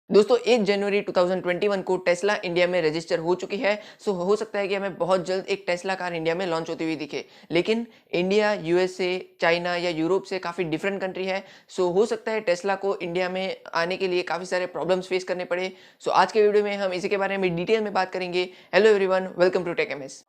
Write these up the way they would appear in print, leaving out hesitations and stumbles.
दोस्तों 1 जनवरी 2021 को Tesla India में रजिस्टर हो चुकी है। सो हो सकता है कि हमें बहुत जल्द एक टेस्ला कार इंडिया में लॉन्च होती हुई दिखे। लेकिन इंडिया, यूएसए, चाइना या यूरोप से काफ़ी डिफरेंट कंट्री है। सो हो सकता है टेस्ला को इंडिया में आने के लिए काफ़ी सारे प्रॉब्लम्स फेस करने पड़े। सो आज के वीडियो में हम इसी के बारे में डिटेल में बात करेंगे। Hello everyone, welcome to tech MS.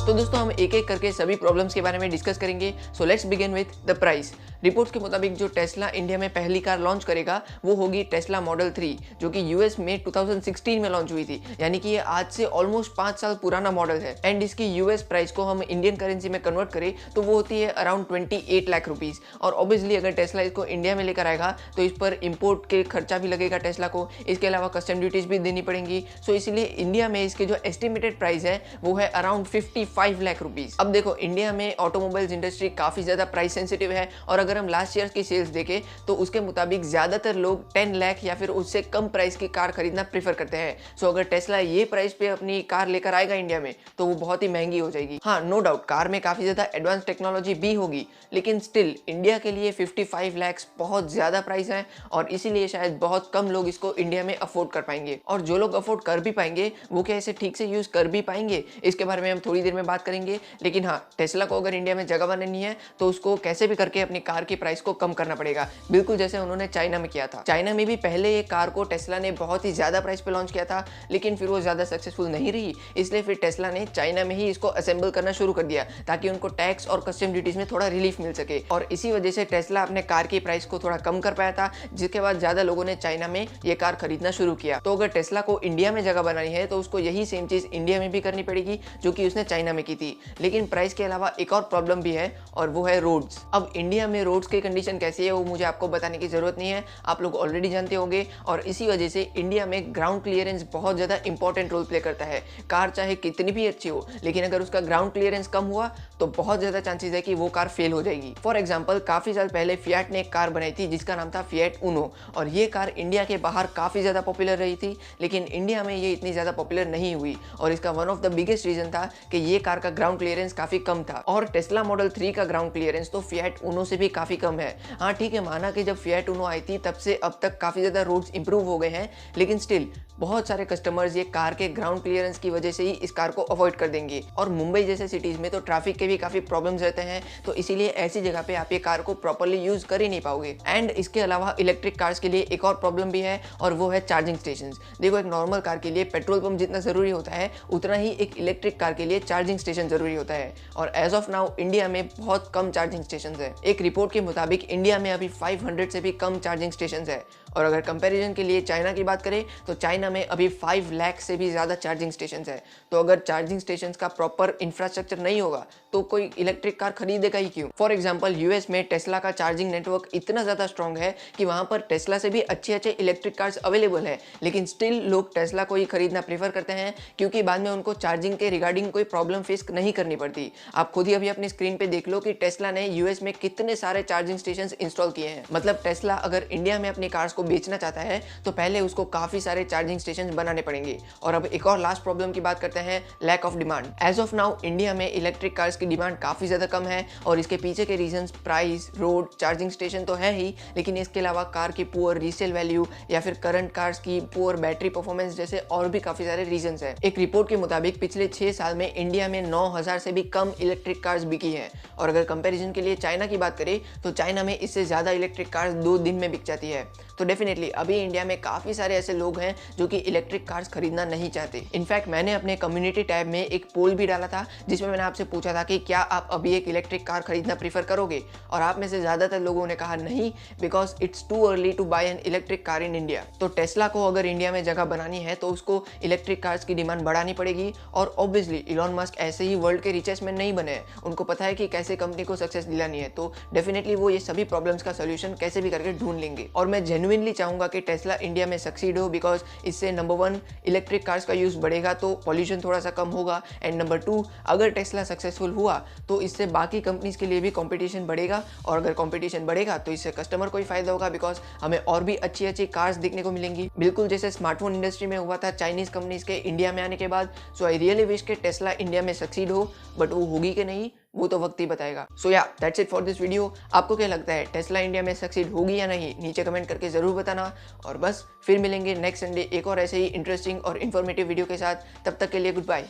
तो दोस्तों हम एक एक करके सभी प्रॉब्लम्स के बारे में डिस्कस करेंगे। So let's begin with the price. Reports के मुताबिक जो टेस्ला इंडिया में पहली कार लॉन्च करेगा वो होगी टेस्ला मॉडल 3, जो कि यूएस में 2016 में लॉन्च हुई थी। यानी कि ये आज से ऑलमोस्ट 5 साल पुराना मॉडल है। एंड इसकी यूएस प्राइस को हम इंडियन करेंसी में कन्वर्ट करें तो वो होती है अराउंड 28 लाख रुपीज़। और ऑब्वियसली अगर टेस्ला इसको इंडिया में लेकर आएगा तो इस पर इम्पोर्ट के खर्चा भी लगेगा टेस्ला को। इसके अलावा कस्टम ड्यूटीज भी देनी पड़ेंगी। सो इसलिए इंडिया में इसके जो एस्टिमेटेड प्राइस है वो है अराउंड 55 लाख रुपीज। अब देखो, इंडिया में ऑटोमोबाइल्स इंडस्ट्री काफी ज्यादा प्राइस सेंसिटिव है। और अगर हम लास्ट ईयर की सेल्स देखें तो उसके मुताबिक ज्यादातर लोग 10 लाख या फिर उससे कम प्राइस की कार खरीदना प्रेफर करते हैं। सो अगर टेस्ला ये प्राइस पे अपनी कार लेकर आएगा इंडिया में तो वो बहुत ही महंगी हो जाएगी। हाँ, नो डाउट कार में काफी ज्यादा एडवांस टेक्नोलॉजी भी होगी, लेकिन स्टिल इंडिया के लिए 55 लाख बहुत ज्यादा प्राइस है। और इसीलिए शायद बहुत कम लोग इसको इंडिया में अफोर्ड कर पाएंगे। और जो लोग अफोर्ड कर भी पाएंगे वो क्या इसे ठीक से यूज कर भी पाएंगे, इसके बारे में हम थोड़ी देर में बात करेंगे। लेकिन हाँ, टेस्ला को अगर इंडिया में जगह बनानी है तो उसको कैसे भी करके अपनी कार की प्राइस को कम करना पड़ेगा, बिल्कुल जैसे उन्होंने चाइना में किया था। चाइना में भी पहले ये कार को टेस्ला ने बहुत ही ज्यादा प्राइस पे लॉन्च किया था, लेकिन फिर वो ज्यादा सक्सेसफुल नहीं रही। इसलिए फिर टेस्ला ने चाइना में ही इसको असेंबल करना शुरू कर दिया ताकि उनको टैक्स और कस्टम ड्यूटीज में थोड़ा रिलीफ मिल सके। और इसी वजह से टेस्ला अपने कार की प्राइस को थोड़ा कम कर पाया था, जिसके बाद ज्यादा लोगों ने चाइना में ये कार खरीदना शुरू किया। तो अगर टेस्ला को इंडिया में जगह बनानी है तो उसको यही सेम चीज इंडिया में भी करनी पड़ेगी जो कि उसने चाइना में की थी। लेकिन प्राइस के अलावा एक और प्रॉब्लम भी है और वो है रोड्स। अब इंडिया में रोड्स की कंडीशन कैसी है वो मुझे आपको बताने की जरूरत नहीं है, आप लोग ऑलरेडी जानते होंगे। और इसी वजह से इंडिया में ग्राउंड क्लियरेंस बहुत ज्यादा इंपॉर्टेंट रोल प्ले करता है। कार चाहे कितनी भी अच्छी हो, लेकिन अगर उसका ग्राउंड क्लियरेंस कम हुआ तो बहुत ज्यादा चांसेस है कि वो कार फेल हो जाएगी। फॉर एग्जाम्पल, काफी साल पहले फिएट ने एक कार बनाई थी जिसका नाम था फिएट उनो। और ये कार इंडिया के बाहर काफी ज्यादा पॉपुलर रही थी, लेकिन इंडिया में ये इतनी ज्यादा पॉपुलर नहीं हुई। और इसका one of the biggest reason था कि ये कार का ग्राउंड क्लियरेंस काफी कम था। और टेस्ला मॉडल 3 का ग्राउंड क्लियरेंस तो फिएट उनो से भी काफी कम है। हाँ ठीक है, माना कि जब फिएट उनो आई थी तब से अब तक काफी ज्यादा रोड्स इंप्रूव हो गए हैं, लेकिन स्टिल बहुत सारे कस्टमर्स ये कार के ग्राउंड क्लियरेंस की वजह से ही इस कार को अवॉइड कर देंगे। और मुंबई जैसे सिटीज में तो ट्रैफिक के भी काफी प्रॉब्लम्स रहते हैं, तो इसीलिए ऐसी जगह पे आप ये कार को प्रॉपर्ली यूज कर ही नहीं पाओगे। एंड इसके अलावा इलेक्ट्रिक कार्स के लिए एक और प्रॉब्लम भी है और वो है चार्जिंग स्टेशन। देखो, एक नॉर्मल कार के लिए पेट्रोल पंप जितना जरूरी होता है उतना ही एक इलेक्ट्रिक कार के लिए चार्जिंग स्टेशन जरूरी होता है। और एज ऑफ नाउ इंडिया में बहुत कम चार्जिंग स्टेशन है। एक रिपोर्ट के मुताबिक इंडिया में अभी 500 से भी कम चार्जिंग स्टेशन है। और अगर कंपैरिजन के लिए चाइना की बात करें तो चाइना में अभी 5 लाख से भी ज्यादा चार्जिंग स्टेशन है। तो अगर चार्जिंग स्टेशन का प्रॉपर इंफ्रास्ट्रक्चर नहीं होगा तो कोई इलेक्ट्रिक कार खरीदेगा ही क्यों। फॉर एग्जाम्पल, यूएस में टेस्ला का चार्जिंग नेटवर्क इतना ज्यादा स्ट्रॉन्ग है कि वहां पर टेस्ला से भी अच्छे इलेक्ट्रिक कार्स अवेलेबल है, लेकिन स्टिल लोग टेस्ला को ही खरीदना प्रेफर करते हैं क्योंकि बाद में उनको चार्जिंग के रिगार्डिंग कोई प्रॉब्लम फेस नहीं करनी पड़ती। आप खुद ही अभी अपनी स्क्रीन पे देख लो कि टेस्ला ने यूएस में कितने सारे चार्जिंग स्टेशन इंस्टॉल किए हैं। मतलब टेस्ला अगर इंडिया में अपनी कार्स को बेचना चाहता है तो पहले उसको काफी सारे चार्जिंग स्टेशन बनाने पड़ेंगे। और अब एक और लास्ट प्रॉब्लम की बात करते हैं, lack of demand. As of now India में इलेक्ट्रिक कार्स की डिमांड काफी ज्यादा कम है और इसके पीछे के reasons price, road, charging station तो है ही, लेकिन इसके अलावा कार की पुअर रीसेल वैल्यू या फिर करंट कार्स की पुअर बैटरी परफॉर्मेंस जैसे और भी काफी सारे रीजंस हैं। एक रिपोर्ट के मुताबिक पिछले 6 साल में इंडिया में 9000 से भी कम इलेक्ट्रिक कार्स बिकी हैं। और अगर कंपैरिजन के लिए चाइना की बात करें तो चाइना में इससे ज्यादा इलेक्ट्रिक कार्स 2 दिन में बिक जाती है। तो डेफिनेटली अभी इंडिया में काफी सारे ऐसे लोग हैं जो कि इलेक्ट्रिक कार्स खरीदना नहीं चाहते। इनफैक्ट मैंने अपने कम्युनिटी टैब में एक पोल भी डाला था जिसमें मैंने आपसे पूछा था कि क्या आप अभी एक इलेक्ट्रिक कार खरीदना प्रीफर करोगे। और आप में से ज्यादातर लोगों ने कहा नहीं, because it's too early to buy an electric car in India. तो टेस्ला को अगर इंडिया में जगह बनानी है तो उसको इलेक्ट्रिक कार्स की डिमांड बढ़ानी पड़ेगी। और ऑब्वियसली इलॉन मस्क ऐसे ही वर्ल्ड के रिचेस्ट मैन नहीं बने हैं, उनको पता है कि कैसे कंपनी को सक्सेस दिलानी है। तो डेफिनेटली वो ये सभी प्रॉब्लम्स का सोल्यूशन कैसे भी करके ढूंढ लेंगे। और मैं जेन्युइनली चाहूँगा कि टेस्ला इंडिया में सक्सीड हो, बिकॉज इससे नंबर 1 इलेक्ट्रिक कार्स का यूज़ बढ़ेगा तो पॉल्यूशन थोड़ा सा कम होगा, एंड नंबर 2 अगर टेस्ला सक्सेसफुल हुआ तो इससे बाकी कंपनीज के लिए भी कंपटीशन बढ़ेगा, और अगर कंपटीशन बढ़ेगा तो इससे कस्टमर को ही फायदा होगा, बिकॉज हमें और भी अच्छी अच्छी कार्स देखने को मिलेंगी, बिल्कुल जैसे स्मार्टफोन इंडस्ट्री में हुआ था चाइनीज कंपनीज के इंडिया में आने के बाद। सो आई रियली विश के टेस्ला इंडिया में सक्सीड हो, बट वो होगी कि नहीं वो तो वक्त ही बताएगा। सो या that's it for this video. आपको क्या लगता है, टेस्ला इंडिया में सक्सीड होगी या नहीं? नीचे कमेंट करके जरूर बताना, और बस फिर मिलेंगे नेक्स्ट संडे एक और ऐसे ही इंटरेस्टिंग और इन्फॉर्मेटिव वीडियो के साथ। तब तक के लिए गुड बाय।